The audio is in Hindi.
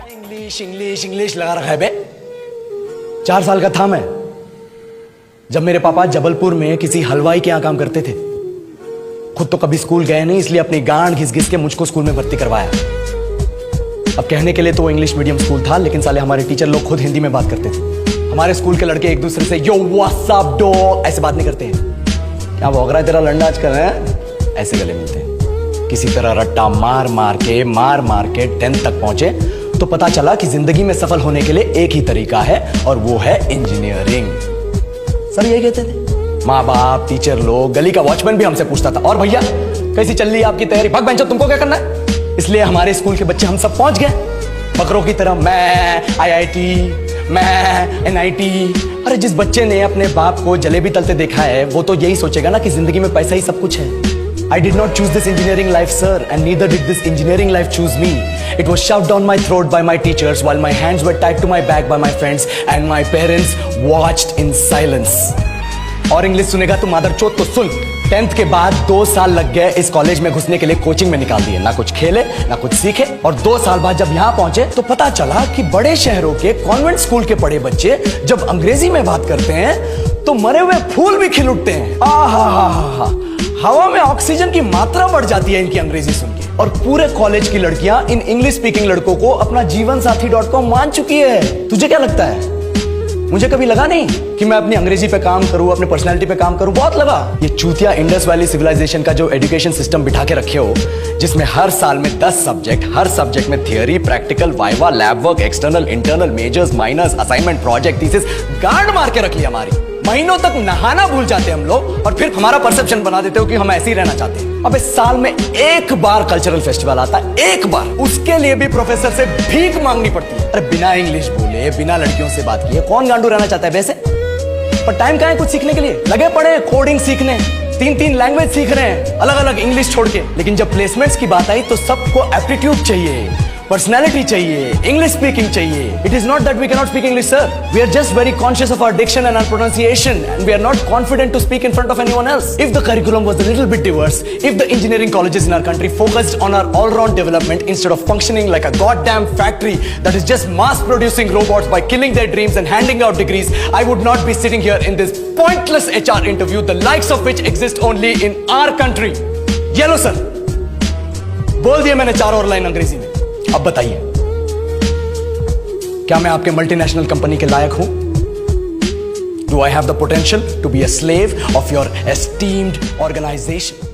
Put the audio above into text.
इंग्लिश इंग्लिश इंग्लिश लगा रखा है बे। 4 साल का था मैं जब मेरे पापा जबलपुर में किसी हलवाई के यहां काम करते थे। खुद तो कभी स्कूल गए नहीं, इसलिए अपनी गांड घिस घिस के मुझको स्कूल में भर्ती करवाया। अब कहने के लिए तो इंग्लिश मीडियम स्कूल था, लेकिन साले हमारे टीचर लोग खुद हिंदी में बात करते थे। हमारे स्कूल के लड़के एक दूसरे से यो व्हाट्स अप डॉग ऐसे बात नहीं करते हैं। क्या भौंक रहा है तेरा लंडा आजकल है, ऐसे गले मिलते हैं। किसी तरह रट्टा मार मार के 10th तक पहुंचे तो पता चला कि जिंदगी में सफल होने के लिए एक ही तरीका है और वो है इंजीनियरिंग। सर ये कहते थे, माँ बाप, टीचर लोग, गली का वॉचमैन भी हमसे पूछता था, और भैया कैसी चल रही है आपकी तैयारी? भाग बेंचो, तुमको क्या करना है? इसलिए हमारे स्कूल के बच्चे हम सब पहुंच गए बकरों की तरह। मैं IIT, मैं NIT। अरे जिस बच्चे ने अपने बाप को जलेबी तलते देखा है वो तो यही सोचेगा ना कि जिंदगी में पैसा ही सब कुछ है। I did not choose this engineering life, sir, and neither did this engineering life choose me. It was shoved down my throat by my teachers while my hands were tied to my back by my friends and my parents watched in silence. और इंग्लिश सुनेगा तू मादरचोद तो सुन। 10th के बाद 2 साल लग गए इस कॉलेज में घुसने के लिए, कोचिंग में निकाल दिए। ना कुछ खेले ना कुछ सीखे, और 2 साल बाद जब यहाँ पहुंचे तो पता चला कि बड़े शहरों के कॉन्वेंट स्कूल के पढ़े बच्चे जब अंग्रेजी में बात करते हैं तो मरे हुए फूल भी खिल उठते हैं। आहा, हवा में ऑक्सीजन की मात्रा बढ़ जाती है इनकी अंग्रेजी सुन के। और पूरे कॉलेज की लड़कियां इन इंग्लिश स्पीकिंग लड़कों को अपना जीवन साथी.com मान चुकी है। तुझे क्या लगता है? मुझे कभी लगा नहीं कि मैं अपनी अंग्रेजी पे काम करूं, अपनी पर्सनालिटी पे काम करूं। बहुत लगा। ये चूतिया इंडस वैली सिविलाइजेशन का जो एजुकेशन सिस्टम बिठा के रखे हो, जिसमें हर साल में 10 सब्जेक्ट, हर सब्जेक्ट में theory, practical, viva, lab work, external, internal, majors, minors, assignment, project, thesis, गांड मार के रख ली हमारी। महीनों तक नहाना भूल जाते हम लोग और फिर हमारा परसेप्शन बना देते हो कि हम ऐसे ही रहना चाहते हैं। अब इस साल में एक बार कल्चरल फेस्टिवल आता है, एक बार, उसके लिए भी प्रोफेसर से भीख मांगनी पड़ती है। अरे बिना इंग्लिश बोले, बिना लड़कियों से बात किए कौन गांडू रहना चाहता है वैसे? पर टाइम कहाँ है कुछ सीखने के लिए? लगे पड़े कोडिंग सीखने, 3 लैंग्वेज सीख रहे हैं अलग अलग इंग्लिश छोड़ के। लेकिन जब प्लेसमेंट्स की बात आई तो सबको एप्टीट्यूड चाहिए, पर्सनैलिटी चाहिए, इंग्लिश स्पीकिंग चाहिए। It is not that we cannot speak English, sir. We are just very conscious of our diction and our pronunciation, and we are not confident to speak in front of anyone else. If the curriculum was a little bit diverse, if the engineering colleges in our country focused on our all-round development instead of functioning like a goddamn factory that is just mass-producing robots by killing their dreams and handing out degrees, I would not be sitting here in this pointless HR interview, the likes of which exist only in our country. Yellow, sir. बोल दिया मैंने 4 और लाइन अंग्रेजी में। अब बताइए, क्या मैं आपके मल्टीनेशनल कंपनी के लायक हूं? Do I have the potential to be a slave of your esteemed organization?